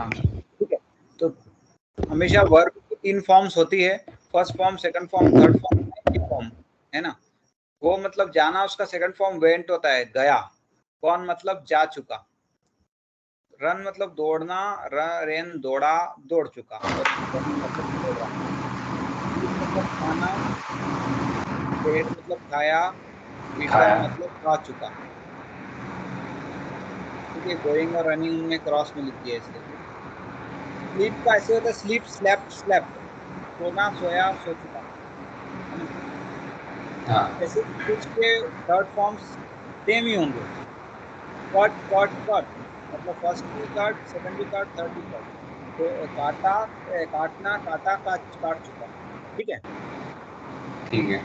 हाँ ठीक है। तो हमेशा वर्ब की 3 फॉर्म्स होती है, first form, second form, third form, form, है ना। वो मतलब जाना, उसका सेकंड फॉर्म वेंट होता है, गया। गॉन मतलब जा चुका। रन मतलब दौड़ना, रेन दौड़ा, दौड़ चुका। मतलब दौड़ रहा। मतलब खाना, पेट मतलब खाया, ईटन मतलब खा चुका। ठीक है, गोइंग और रनिंग में क्रॉस में लिख दिया इसलिए। स्लीप का ऐसे होता है, स्लीप, स्लेप्ट, स्लेप्ट, सोना, सोया, सो चुका, है ना। हाँ ऐसे स्पीच के थर्ड फॉर्म्स सेम ही होंगे। कट, कट, कट मतलब फर्स्ट भी कट, सेकंड भी कट, थर्ड भी कट। तो काटा, काटना, काटा, काट चुका। ठीक है। ठीक है।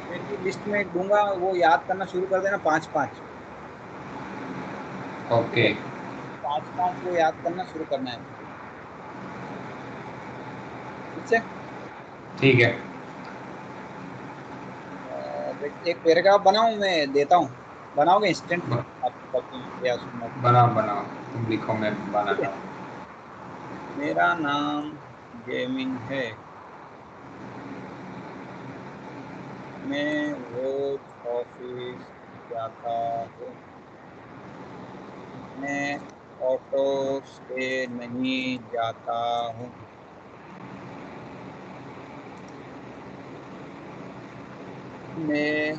मेरी लिस्ट में दूंगा, वो याद करना शुरू कर देना, 5-5। ओके 5-5 वो याद करना शुरू करना है। ठीक है। ठीक है। एक पैराग्राफ बनाऊं, मैं देता हूँ, बनाओगे इंस्टेंटली आपकी कॉपी में या उसमें? बनाओ बनाओ, तुम लिखो, मैं ठीक बनाता है। हूँ। मेरा नाम गेमिंग है। मैं रोज ऑफिस जाता हूँ। मैं ऑटो से नहीं जाता हूँ। मैं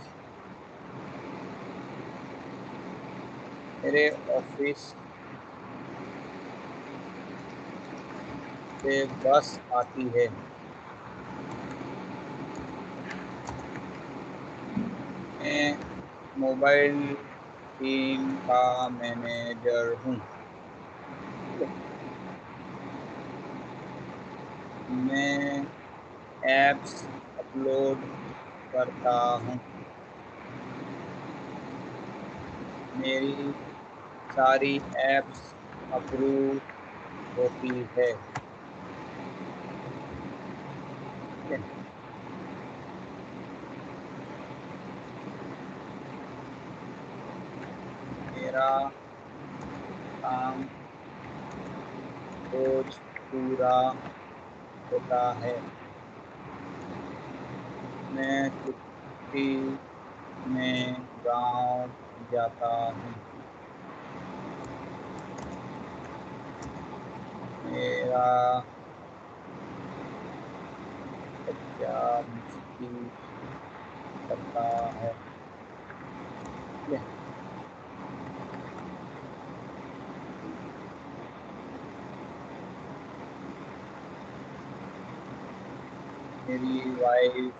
मेरे ऑफिस से बस आती है। मैं मोबाइल टीम का मैनेजर हूँ। मैं एप्स अपलोड करता हूँ। मेरी सारी एप्स अप्रूव होती है। ठीक है। मेरा काम रोज पूरा होता है। मैं छुट्टी में गांव जाता हूँ। मेरा बच्चा मस्ती करता है। ठीक है। मेरी वाइफ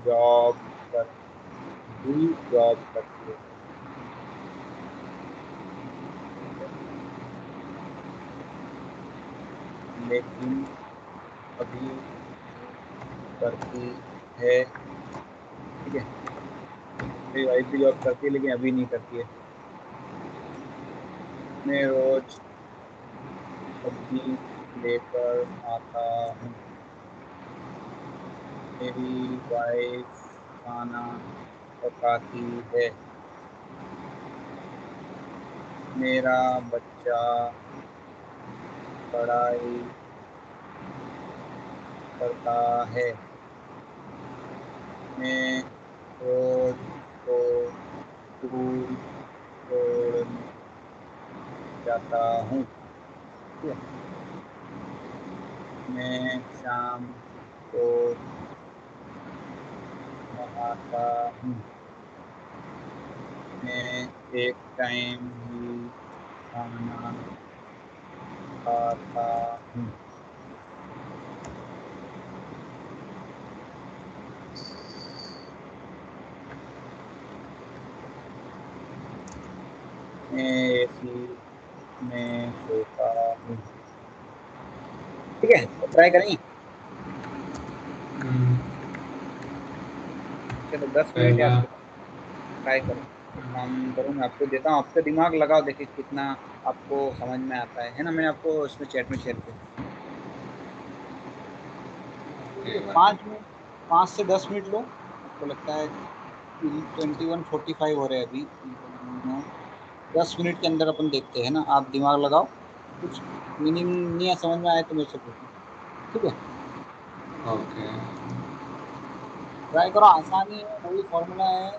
जॉब करती है। लेकिन अभी करती है। ठीक है। मेरी वाइफ भी जॉब करती है लेकिन अभी नहीं करती है। मैं रोज सब्जी लेकर आता हूँ। मेरी वाइफ खाना पकाती है। मेरा बच्चा पढ़ाई करता है। मैं रोज को स्कूल छोड़ने जाता हूँ। ठीक है। मैं शाम को नहाता हूँ। मैं एक टाइम ही खाना खाता हूँ। मैं एसी में सोता हूँ। ठीक है, तो ट्राई करेंगे। चलो 10 मिनट है आपके पास, ट्राई करो। एक काम करूँगा, आपको देता हूँ, आपका दिमाग लगाओ, देखिए कितना आपको समझ में आता है ना। मैंने आपको उसमें चैट में शेयर किया। 5 मिनट, 5 से 10 मिनट लो। आपको लगता है 21:45 हो रहे हैं अभी। 10 मिनट के अंदर अपन देखते हैं ना। आप दिमाग लगाओ, कुछ मीनिंग नहीं समझ में आया तो मेरे से पूछो, ठीक है। ओके। ट्राई करो, आसानी है, वही फॉर्मूला है,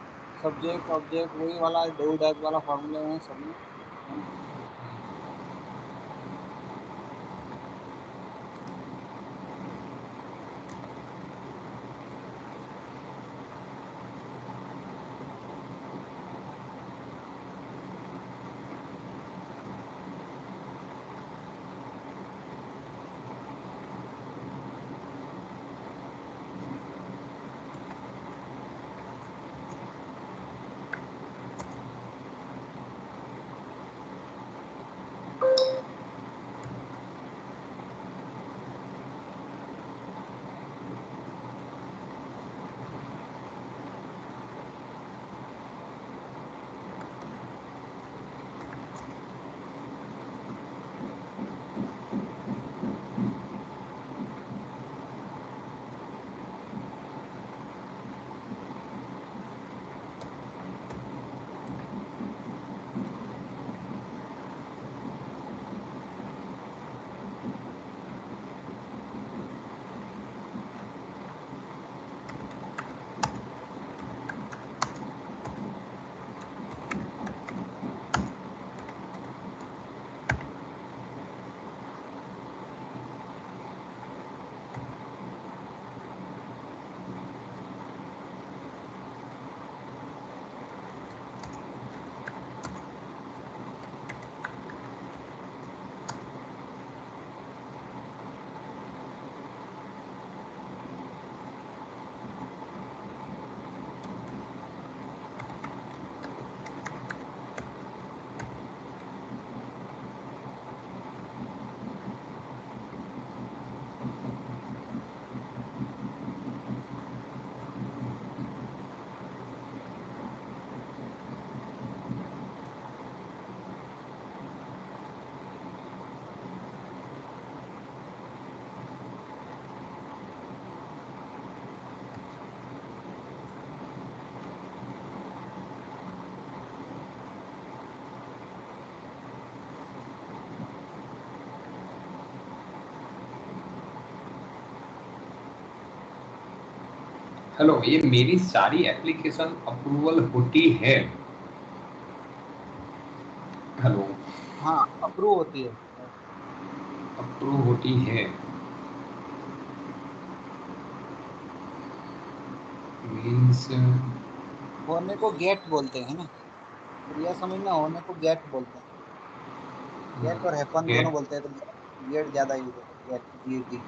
सब्जेक्ट ऑब्जेक्ट वही वाला डू डैज वाला फॉर्मूले हैं सब में, है ना। हेलो, ये मेरी सारी एप्लीकेशन अप्रूवल होती है? हेलो, हाँ अप्रूव होती है। अप्रूव होती है मीन्स? होने को गेट बोलते हैं ना, क्रिया समझना, होने को गेट बोलते हैं। गेट और हैपन दोनों गेट? बोलते हैं, तो गेट ज्यादा यूज होता है, गेट जीटी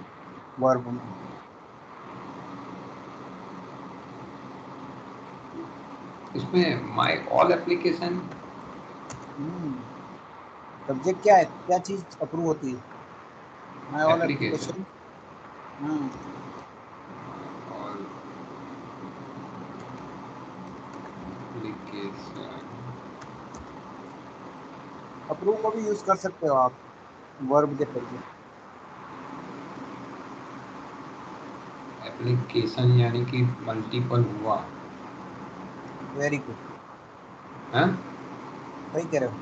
वर्ब में। इसमें my all application hmm subject क्या है, क्या चीज अप्रूव होती है, my all application application. Hmm all application approve को भी यूज कर सकते हो आप वर्ब के तरीके। एप्लीकेशन यानी कि मल्टीपल हुआ वेरी गुड, है? सही कह रहे हो।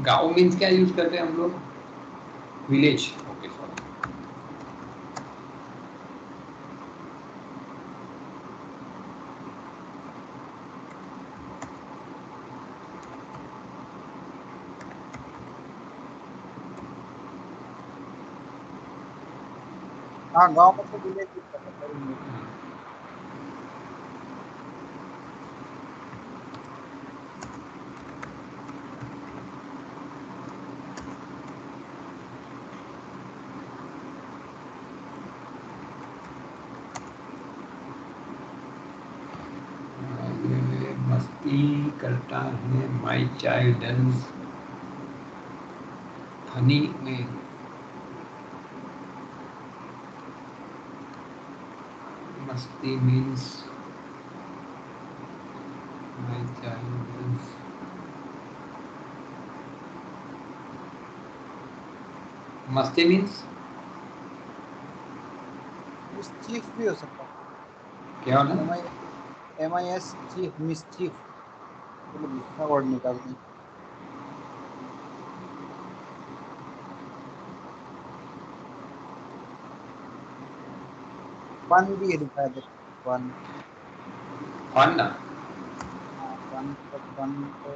गाँव मीन्स क्या यूज करते हैं हम लोग? विलेज। Okay sorry. हाँ, गांव मतलब विलेज यूज कर सकते हैं। मस्ती करता है माई चाइल्ड डंस फनी में। मस्ती मीन्स माई चाइल्ड डंस। मस्ती मीन्स मिसचीफ भी हो सकता है। क्या होना? MIS chief, mischief. चलो दूसरा वर्ड निकालते हैं। फन भी लिखा है, देखो फन। फन ना? हाँ, फन तो फन तो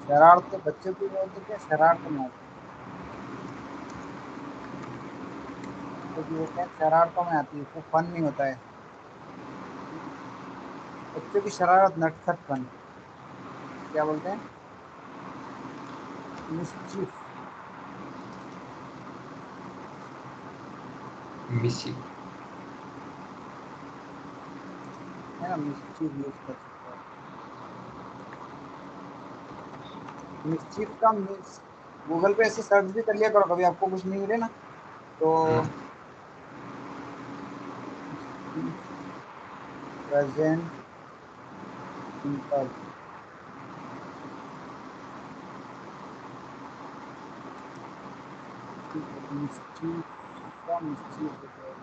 शरारत, बच्चे भी बोलते क्या शरारत में आती है। बच्चे भी बोलते हैं शरारतों में आती है, वो फन नहीं होता है। बच्चों की शरारत नटखटपन, क्या बोलते हैं? मिसचीफ। मिसी। है ना, मिसचीफ यूज कर सकते हैं। मिसचीफ का मिस, गूगल पे ऐसे सर्च भी कर लिया करो, कभी आपको कुछ नहीं मिले ना तो प्रेजेंट सिंपल। मिसचीफ का मिसचीफ होता है,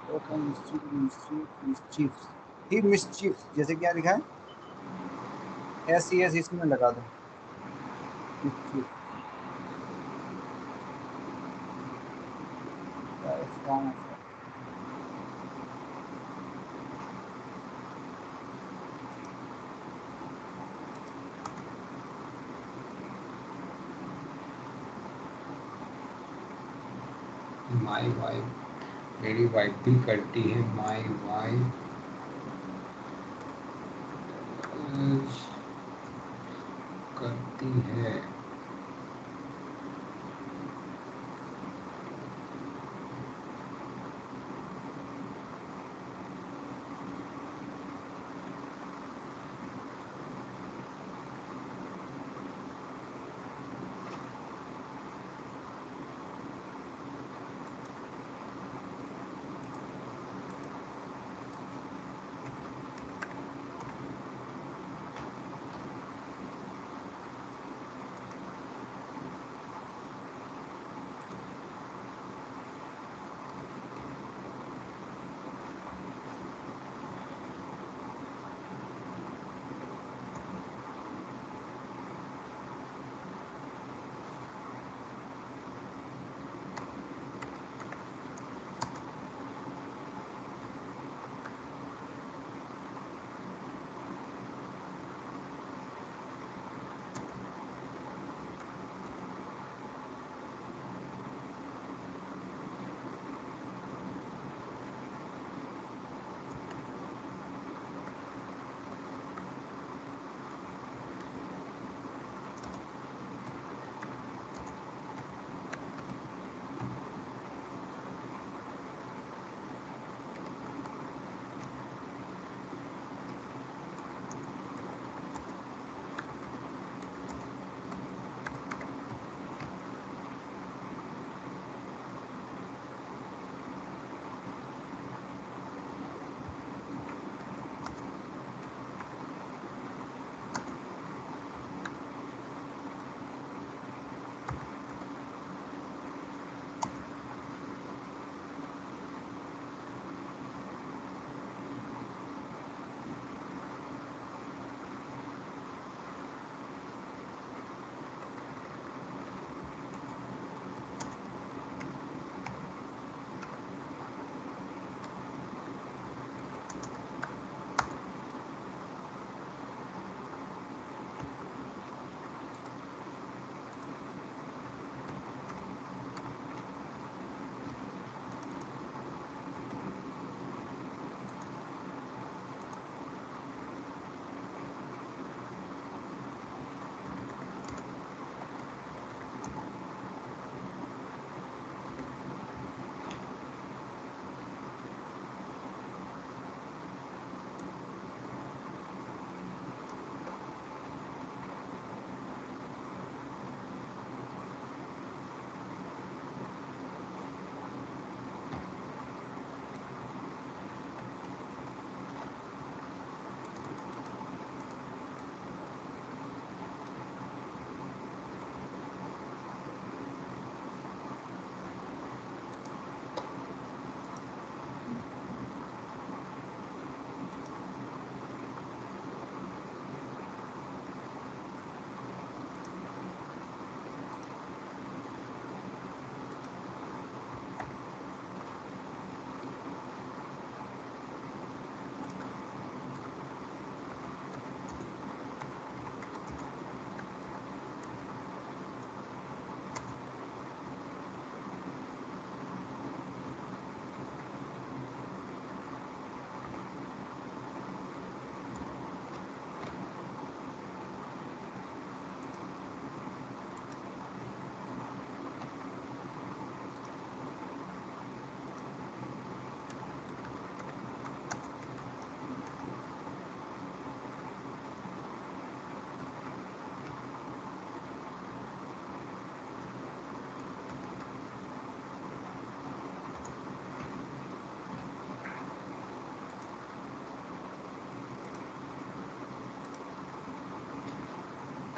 तो क्या मिसचीफ, मिसचीफ, मिसचीफ। ही मिसचीफ जैसे क्या लिखा है, SES इसमें लगा दो, mischief. Form of my wife, मेरी वाइफ भी करती है। माई वाइफ करती है।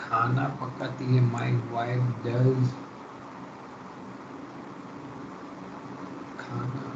खाना पकाती है, माई वाइफ डज खाना।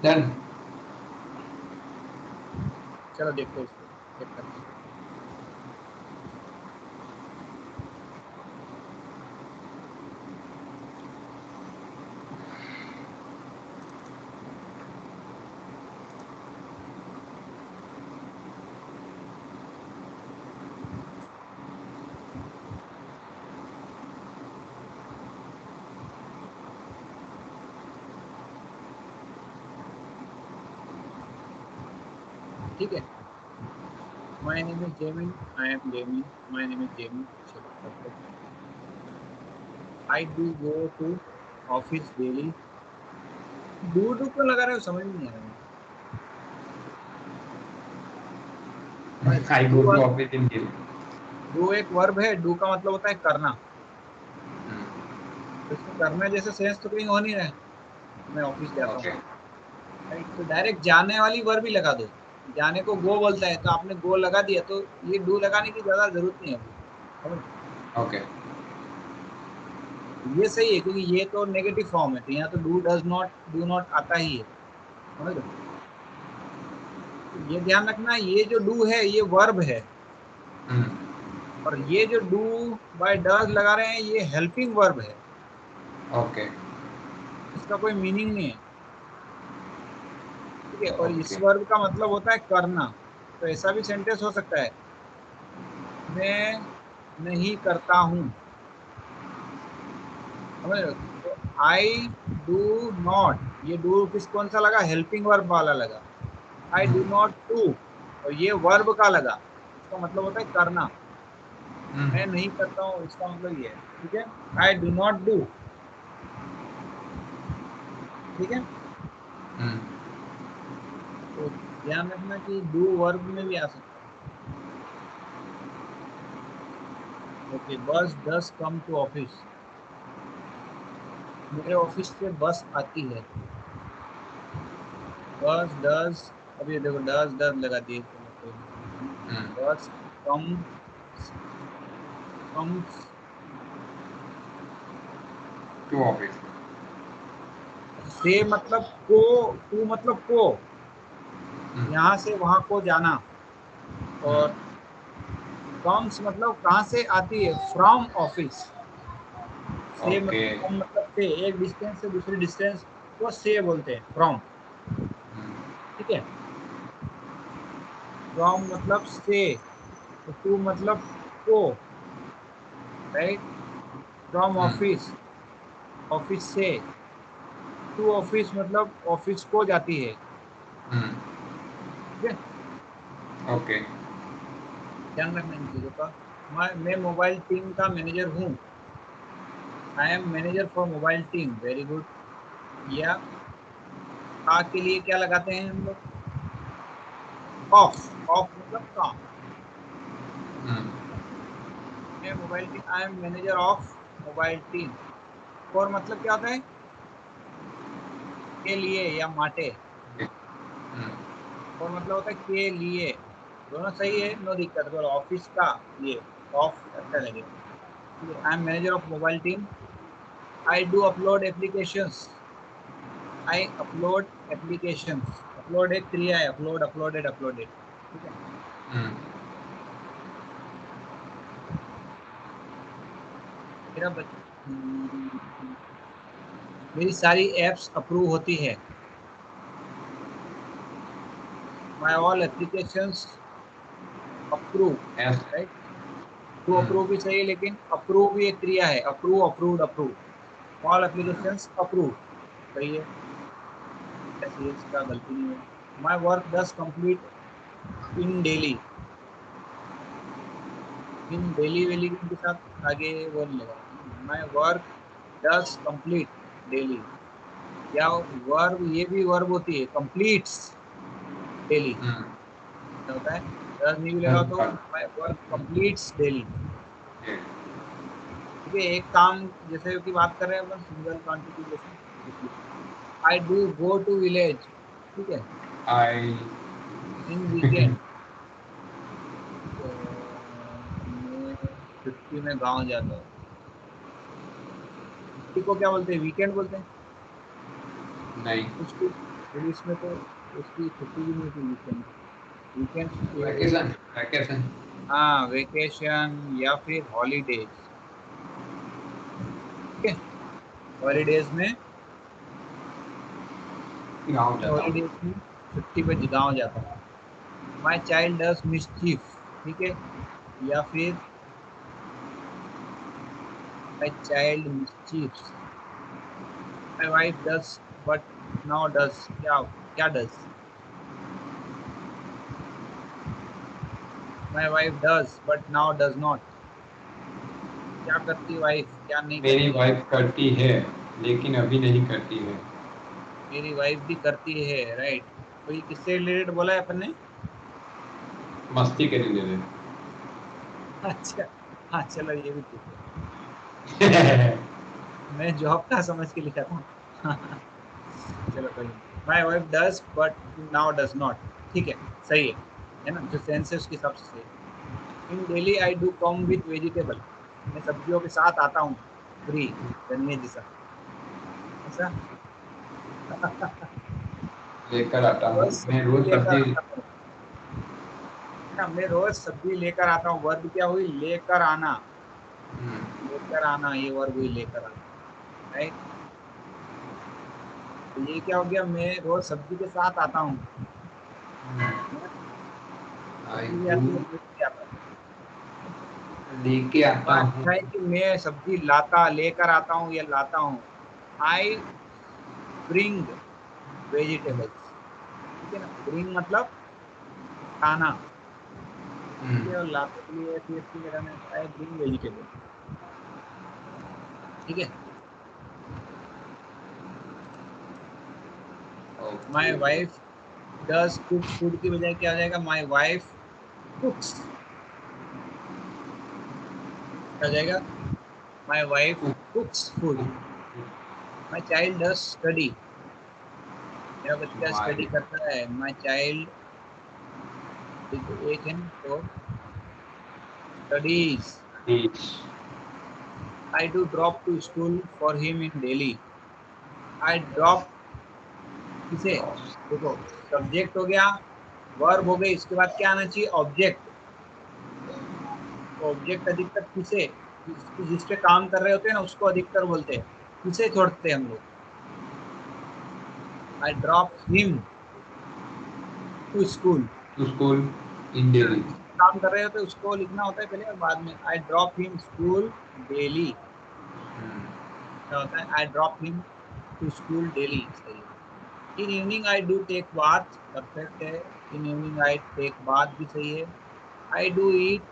डन। चलो देखते हैं इसको, चेक करते हैं। ठीक है, my name is Jemin, I am Jemin, my name is Jemin. चलो करते हैं। I do go to office daily. Do क्यों लगा रहे हो, समझ में नहीं आ रहा है। I go to office in daily. Do एक वर्ब है, डू का मतलब होता है करना, तो इसमें करने जैसे सेंस तो कहीं हो नहीं रहा है। मैं ऑफिस जाता हूँ, ओके राइट, तो डायरेक्ट जाने वाली वर्ब ही लगा दो। जाने को गो बोलता है तो आपने गो लगा दिया, तो ये डू लगाने की ज्यादा जरूरत नहीं है अभी, समझ। ओके ये सही है क्योंकि ये तो नेगेटिव फॉर्म है, तो यहाँ तो do does not, do not आता ही है, समझ लो। तो ये ध्यान रखना, ये जो डू है ये वर्ब है, और ये जो डू बाय डज लगा रहे हैं ये हेल्पिंग वर्ब है, ओके इसका कोई मीनिंग नहीं है। ठीक है, और इस ओके वर्ब का मतलब होता है करना, तो ऐसा भी सेंटेंस हो सकता है, मैं नहीं करता हूँ, समझ रहे हो? तो आई डू नॉट, ये डू किस कौन सा लगा, हेल्पिंग वर्ब वाला लगा। आई डू नॉट डू, और ये वर्ब का लगा, इसका मतलब होता है करना। मैं नहीं करता हूँ, इसका मतलब ये है। ठीक है, आई डू नॉट डू। ठीक है, तो ध्यान रखना कि डू वर्ब में भी आ सकता है। ओके, बस डस कम टू ऑफिस, मेरे ऑफिस से बस आती है। बस डज, अब ये देखो डज डज लगा दिए, चलो कोई नहीं। बस कम, कम्स टू ऑफिस। से मतलब को, टू मतलब को, यहाँ से वहां को जाना, और कम्स मतलब कहाँ से आती है, फ्रॉम ऑफिस। से ओके मतलब from मतलब से, एक डिस्टेंस से दूसरी डिस्टेंस को से बोलते हैं, फ्रॉम। ठीक है, फ्रॉम मतलब से, तो टू मतलब को, राइट, फ्रॉम ऑफिस, ऑफिस से, टू ऑफिस मतलब ऑफिस को जाती है। ठीक है, ओके ध्यान रखना इन चीजों का। मैं मोबाइल टीम का मैनेजर हूँ, I am manager for mobile team, very good. या का के लिए क्या लगाते हैं हम लोग, ऑफ, ऑफ मतलब का। मैं mobile team, I am manager of mobile team. For मतलब क्या होता है, के लिए या माटे। और मतलब होता है के लिए, दोनों सही है, नो दिक्कत। बोलो ऑफिस का ये ऑफ अच्छा लगेगा। I am manager of mobile team, I do upload applications, I upload applications, upload एक क्रिया है, अपलोड, अपलोडेड, अपलोडेड। ठीक है, मेरा मेरी सारी एप्स अप्रूव होती है, my all applications approve, yes right. To approve भी सही है, लेकिन अप्रूव भी एक क्रिया है, approve, approved, approve. All applications approve सही है, ऐसी इसका गलती नहीं है। My work does complete in daily, in daily वेली के साथ आगे वो नहीं लगा। My work does complete daily, या वर्ब, ये भी वर्ब होती है, कंप्लीट्स डेली, क्या होता है, डज नहीं भी लगा तो माय वर्क कंप्लीट्स डेली। ठीक है, एक काम जैसे की बात कर रहे हैं अपन, सिंगल क्वांटिटी जैसे, I do go to village. ठीक है, आई इन वीकेंड, तो मैं छुट्टी में गांव जाता हूँ। छुट्टी को क्या बोलते हैं, वीकेंड बोलते हैं। नहीं कुछ भी पुलिस में तो उसकी छुट्टी भी नहीं थी वीकेंड, वीकेंड। वैकेशन वैकेशन हाँ, वेकेशन या फिर हॉलीडेज। ठीक है, हॉलीडेज में, गाँव जाता हूँ। हॉलीडेज में छुट्टी पे गाँव जाता हूँ। माई चाइल्ड डज मिसचीफ, ठीक है, या फिर my child mischiefs, my wife does but now does, क्या क्या does, my wife does but now does not, क्या करती वाइफ, क्या नहीं मेरी करती है। वाइफ करती है लेकिन अभी नहीं करती है। मेरी वाइफ भी करती है, राइट। तो ये किससे रिलेटेड बोला है अपन ने? मस्ती के लिए। अच्छा, हाँ चलो ये भी ठीक है। ले। मैं जॉब का समझ के लिखा था। चलो कोई नहीं। माई wife does but now does not, ठीक है, सही है ना, जो सेंस है उसके हिसाब से सही है। In daily I do come with vegetable, मैं सब्जियों के साथ आता हूँ, फ्री, धनिया जैसा, ऐसा। लेकर आता हूँ रोज मैं सब्जी रोज लेकर सब्जी। आता हूँ, है ना, मैं रोज सब्जी लेकर आता हूँ। वर्ब क्या हुई? लेकर आना, लेकर आना, ये वर्ब हुई लेकर आना, राइट। तो ये क्या हो गया? मैं रोज सब्जी के साथ आता हूँ, है ना? आई सब्जी भी डू आती है, लेकर भी आता हूँ। लेके आता और हूँ। अच्छा है कि मैं सब्जी लाता, लेकर आता हूँ या लाता हूँ। आई ब्रिंग वेजिटेबल्स, ठीक है ना, ब्रिंग मतलब लाना, ठीक है, और लाते के लिए सीएसटी लगाना है, आई ब्रिंग वेजिटेबल, ठीक है। My okay. Wife does cook food की बजाय क्या हो जाएगा? माई वाइफ कुक्स, क्या हो जाएगा? My wife कुक्स food. My child does study, मेरा बच्चा स्टडी माई करता है। माई चाइल्ड, एक है ना, तो स्टडीज। नीच। I do drop to school for him in daily. I drop किसे? देखो, सब्जेक्ट हो गया, वर्ब हो गई, इसके बाद क्या आना चाहिए? ऑब्जेक्ट। ऑब्जेक्ट अधिकतर किसे, जिस पे काम कर रहे होते हैं ना, उसको अधिकतर बोलते हैं। किसे छोड़ते हैं हम लोग? I drop him to school, to school in daily. जिस पे काम कर रहे होते हैं उसको लिखना होता है पहले और बाद में। I drop him school daily, क्या होता है? I drop him to school daily, सही है। In evening I do take bath, perfect है। In evening I take bath भी सही है। I do eat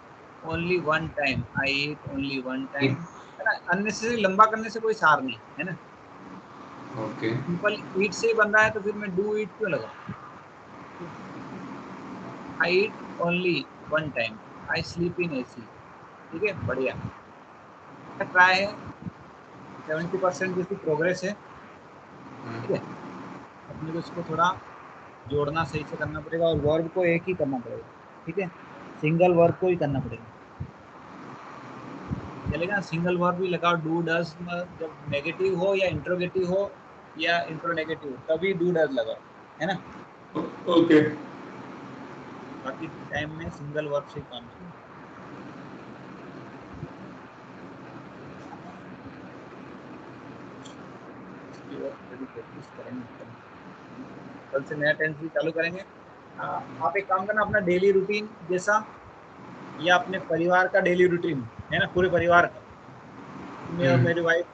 only one time, I eat only one time, है ना। अननेसेसरी लंबा करने से कोई सार नहीं है ना, ओके। सिंपल ईट से ही बन रहा है, तो फिर मैं डू ईट क्यों लगाऊं? I eat only one time, I sleep in AC, ठीक है, बढ़िया। ट्राई है, 70% जैसी प्रोग्रेस है, ठीक है। अपने को इसको थोड़ा जोड़ना सही से करना पड़ेगा और वर्ब को एक ही करना पड़ेगा, ठीक है, सिंगल वर्ब को ही करना पड़ेगा। चलेगा? सिंगल वर्ब भी लगाओ, डू डज, जब नेगेटिव हो या इंट्रोगेटिव हो या इंट्रोनेगेटिव हो तभी डू डज लगाओ, है ना। ओके। बाकी टाइम में सिंगल वर्ब से काम चलेगा। इसकी और थोड़ी प्रैक्टिस करेंगे अपन। कल से नया टेंस भी चालू करेंगे। आप एक काम करना, अपना डेली रूटीन जैसा या अपने परिवार का डेली रूटीन, है ना, पूरे परिवार का, मैं और मेरी वाइफ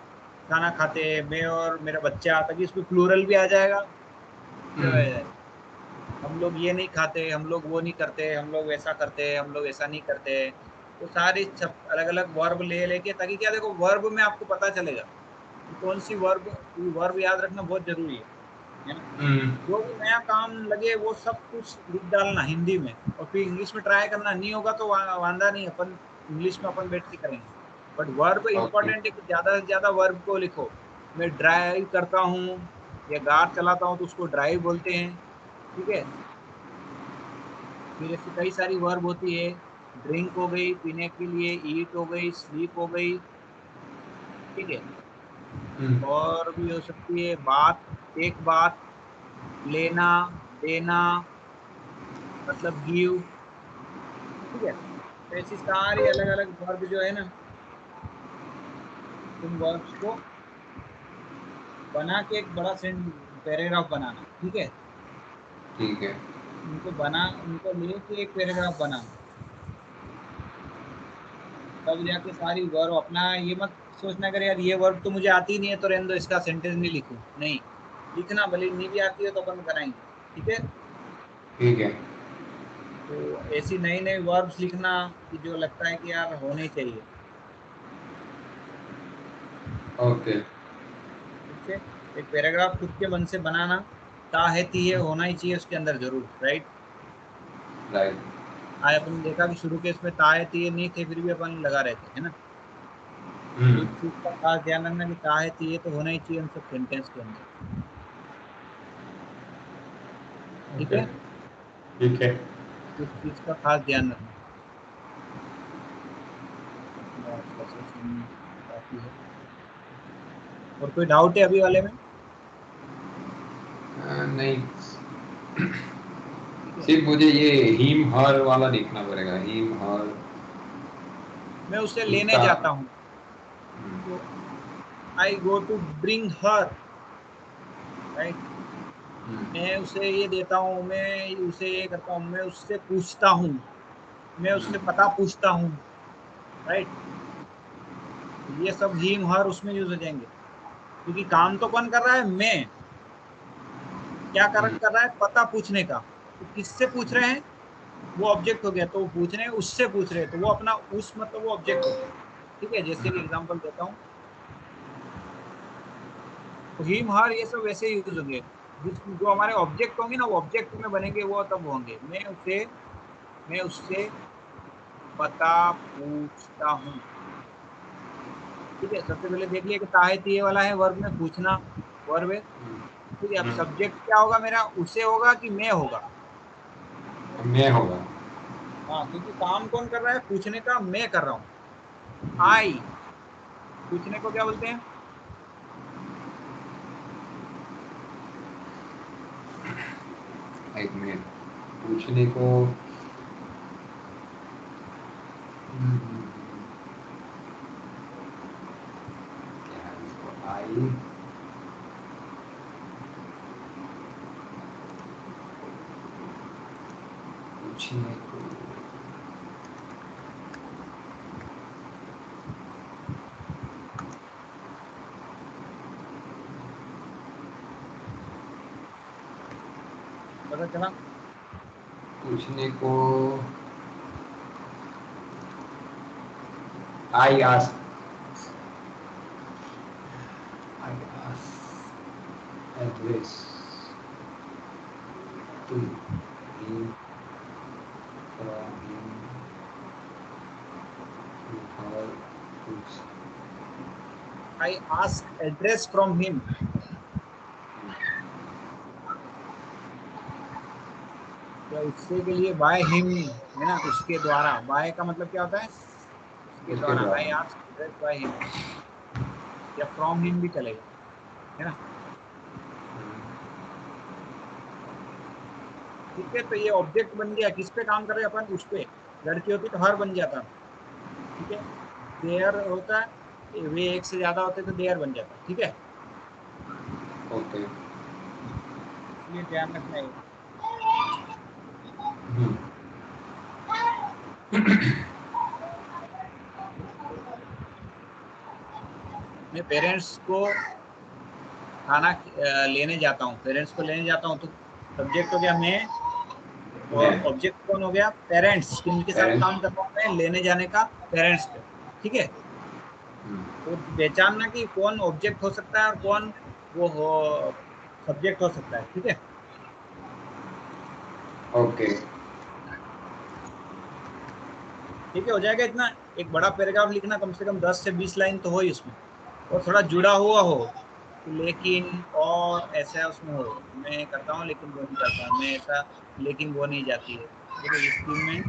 खाना खाते हैं, मैं और मेरा बच्चा, ताकि इसमें प्लूरल भी आ जाएगा। हम लोग ये नहीं खाते, हम लोग वो नहीं करते, हम लोग वैसा करते हैं, हम लोग ऐसा नहीं करते। तो सारी अलग अलग वर्ब ले लेके, ताकि क्या, देखो वर्ब में आपको पता चलेगा कि कौन सी वर्ब, वर्ब याद रखना बहुत जरूरी है ना। जो भी नया काम लगे वो सब कुछ लिख डालना हिंदी में, और फिर इंग्लिश में ट्राई करना, नहीं होगा तो वांदा नहीं, अपन इंग्लिश में अपन बैठ के करेंगे। But verb okay. इंपॉर्टेंट है कि ज्यादा से ज्यादा वर्ब को लिखो। मैं ड्राइव करता हूँ या कार चलाता हूँ तो उसको ड्राइव बोलते हैं, ठीक है। फिर ऐसी कई सारी वर्ब होती है, ड्रिंक हो गई पीने के लिए, ईट हो गई, स्लीप हो गई, ठीक है। और भी हो सकती है बात, टेक बात, लेना, देना, मतलब गिव, ठीक है। तो ऐसी सारी अलग अलग वर्ब जो है ना, उन वर्ब्स को बना के एक बड़ा पैराग्राफ बनाना, ठीक है। ठीक है। उनको लेके एक पैराग्राफ बनाना, तब जाके सारी वर्ब अपना, ये मत सोचना कर यार ये वर्ब तो मुझे आती नहीं है तो रहने दो, इसका सेंटेंस नहीं लिखूं, नहीं, लिखना, भले नहीं भी आती है तो अपन बनाएंगे, ठीक है। ठीक है। तो ऐसी नई नई वर्ब्स लिखना कि जो लगता है कि यार होने चाहिए, ओके। ठीक है। एक पैराग्राफ खुद के मन से बनाना, ता है ती है होना ही चाहिए उसके अंदर जरूर, राइट। राइट। आज अपन ने देखा कि शुरू के इसमें ता है ती है नहीं थे, फिर भी अपन लगा रहे थे, है ना। हम्म। इस चीज का खास ध्यान रखना कि ता है ती है तो होना ही चाहिए उन सब सेंटेंस के अंदर, ठीक ओके। है। ठीक है। इस चीज का खास ध्यान रखना, बस बस इसमें काफी है। और कोई डाउट है अभी वाले में? नहीं, ठीक है, सिर्फ मुझे ये हिम हर वाला देखना पड़ेगा, हिम हर मैं उसे लेने इसका। जाता हूँ, तो I go to bring her, right. मैं उसे ये देता हूँ, मैं उसे ये करता हूँ, मैं उससे पूछता हूँ, मैं उससे पता पूछता हूँ, राइट। ये सब हिम हर उसमें यूज हो जाएंगे, क्योंकि काम तो कौन कर रहा है, मैं। क्या कर रहा है, पता पूछने का। तो किससे पूछ रहे हैं, वो ऑब्जेक्ट हो गया, तो वो पूछ रहे हैं, उससे पूछ रहे हैं, तो वो अपना उस मतलब वो ऑब्जेक्ट हो गया, ठीक है। जैसे कि एग्जांपल देता हूँ, तो हिम हर ये सब वैसे यूज होंगे, जो हमारे ऑब्जेक्ट होंगे ना, वो ऑब्जेक्ट में बनेंगे, वो तब होंगे। मैं उससे पता पूछता हूँ, ठीक है। सबसे पहले देख लिया कि ताहिती ये वाला है, वर्ब में पूछना, वर्ब है, ठीक है। अब सब्जेक्ट क्या होगा मेरा, उसे होगा कि मैं होगा? मैं होगा। हाँ, क्योंकि काम कौन कर रहा है, पूछने का मैं कर रहा हूँ। आई, पूछने को क्या बोलते हैं, एक मिनट, पूछने को क्या है इसको, आई पूछने को, पता चला। पूछने को I ask, I ask address to him from him to her, कुछ I ask address from him, या उससे के लिए बाय हिम, है ना, उसके द्वारा। बाय का मतलब क्या होता है, उसके उसके द्वारा। द्वारा। आई आस्क एड्रेस बाय हिम, या फ्रॉम हिम भी चलेगा, है ना। ठीक है, तो ये ऑब्जेक्ट बन गया। किस पे काम कर रहे हैं अपन, उस पे। लड़की होती तो हर बन जाता, ठीक है। देयर होता है, वे एक से ज्यादा होते तो देयर बन जाता, ठीक है। ओके। इसलिए ध्यान रखना है। मैं पेरेंट्स को खाना लेने जाता हूँ, पेरेंट्स को लेने जाता हूँ, तो सब्जेक्ट हो गया मैं, मैं और ऑब्जेक्ट कौन हो गया, पेरेंट्स, किनके साथ पेरेंट्स। काम कर रहा हूँ मैं, लेने जाने का, पेरेंट्स पे, ठीक है। तो पहचानना कि कौन ऑब्जेक्ट हो सकता है और कौन वो हो सब्जेक्ट हो सकता है, ठीक है। ओके। ठीक है, हो जाएगा इतना। एक बड़ा पैराग्राफ लिखना, कम से कम 10 से 20 लाइन तो हो ही उसमें, और थोड़ा जुड़ा हुआ हो, कि लेकिन और ऐसा उसमें हो, मैं करता हूँ लेकिन वो नहीं करता, मैं ऐसा लेकिन वो नहीं जाती है, ठीक है। इसकी में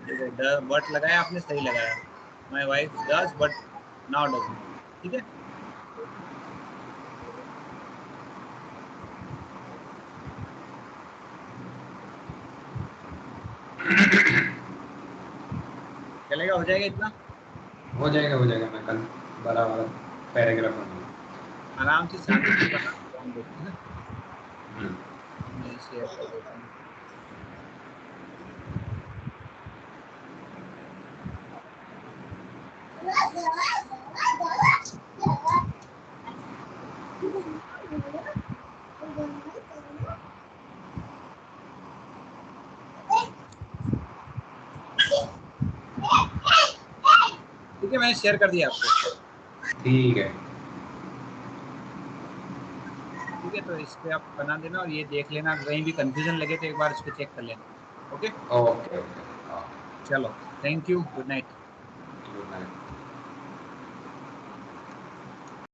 देखो बट लगाया आपने, सही लगाया, माई wife does but now does not, ठीक है। चलेगा, हो जाएगा इतना? हो जाएगा मैं कल बड़ा वाला पैराग्राफ बनाऊंगा। आराम से शादी की बना दो, है ना? हम्म। मैं शेयर कर देता हूँ। ठीक है, मैंने शेयर कर दिया आपको। ठीक है। ठीक है, तो इस पे आप बना देना और ये देख लेना, कहीं भी कंफ्यूजन लगे तो एक बार इसको चेक कर लेना। Okay, okay okay. चलो, थैंक यू, गुड नाइट।